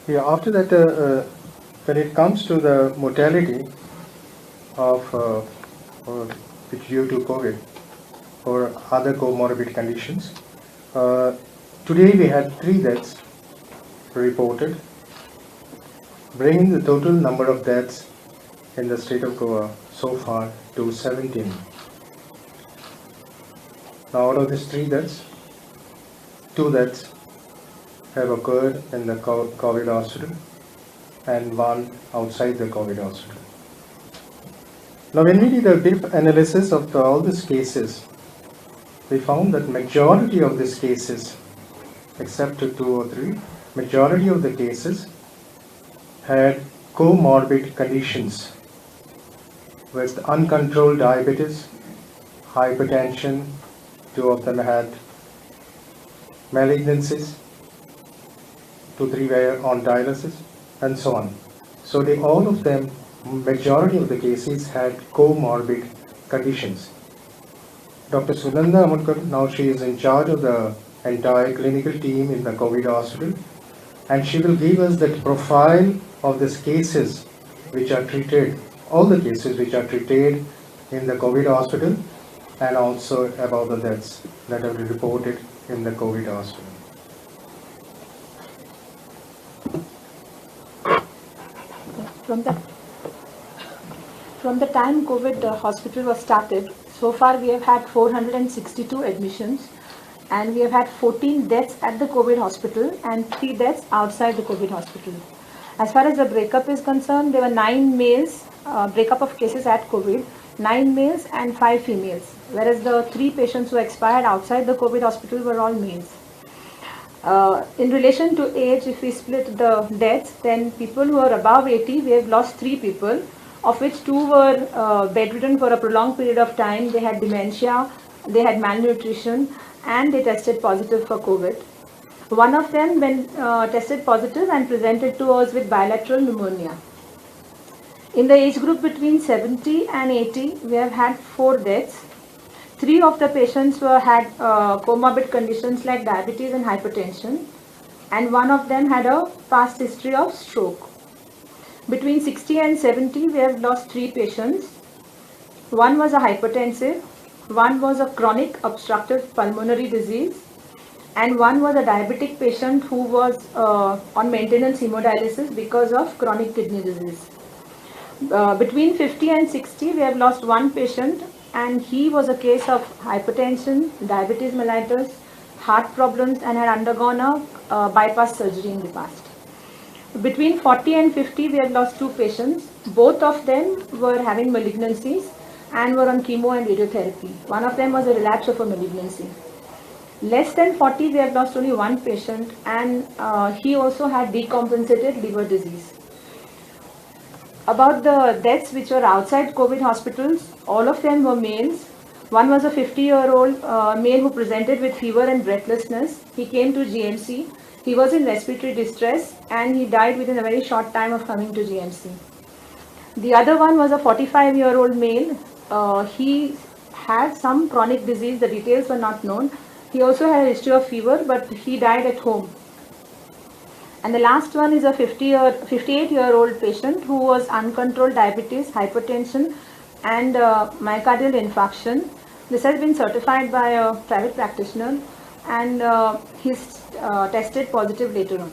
Yeah, after that, when it comes to the mortality of which due to COVID or other comorbid conditions, today we had 3 deaths reported, bringing the total number of deaths in the state of Goa so far to 17. Now, out of these 3 deaths, 2 deaths have occurred in the COVID hospital and 1 outside the COVID hospital. Now, when we did a brief analysis of all these cases, we found that majority of these cases, except 2 or 3, majority of the cases had comorbid conditions with uncontrolled diabetes, hypertension, 2 of them had malignancies, 2, 3 were on dialysis, and so on. So all of them, majority of the cases had comorbid conditions. Dr. Sunanda Amudkar, now she is in charge of the entire clinical team in the COVID hospital, and she will give us the profile of these cases which are treated, all the cases which are treated in the COVID hospital, and also about the deaths that have been reported in the COVID hospital. From the time COVID hospital was started, so far we have had 462 admissions, and we have had 14 deaths at the COVID hospital and 3 deaths outside the COVID hospital. As far as the breakup is concerned, there were 9 males, breakup of cases at COVID, 9 males and 5 females, whereas the 3 patients who expired outside the COVID hospital were all males. In relation to age, if we split the deaths, then people who are above 80, we have lost 3 people, of which 2 were bedridden for a prolonged period of time. They had dementia, they had malnutrition, and they tested positive for COVID. One of them tested positive and presented to us with bilateral pneumonia. In the age group between 70 and 80, we have had 4 deaths. 3 of the patients had comorbid conditions like diabetes and hypertension, and 1 of them had a past history of stroke. Between 60 and 70, we have lost 3 patients. 1 was a hypertensive, 1 was a chronic obstructive pulmonary disease, and 1 was a diabetic patient who was on maintenance hemodialysis because of chronic kidney disease. Between 50 and 60, we have lost 1 patient, and he was a case of hypertension, diabetes mellitus, heart problems, and had undergone a bypass surgery in the past. Between 40 and 50, we have lost 2 patients. Both of them were having malignancies and were on chemo and radiotherapy. One of them was a relapse of a malignancy. Less than 40, we have lost only 1 patient, and he also had decompensated liver disease. About the deaths which were outside COVID hospitals, all of them were males. One was a 50-year-old male who presented with fever and breathlessness. He came to GMC. He was in respiratory distress, and he died within a very short time of coming to GMC. The other one was a 45-year-old male. He had some chronic disease. The details were not known. He also had a history of fever, but he died at home. And the last one is a 58-year-old patient who was uncontrolled diabetes, hypertension, and myocardial infarction. This has been certified by a private practitioner, and he's tested positive later on.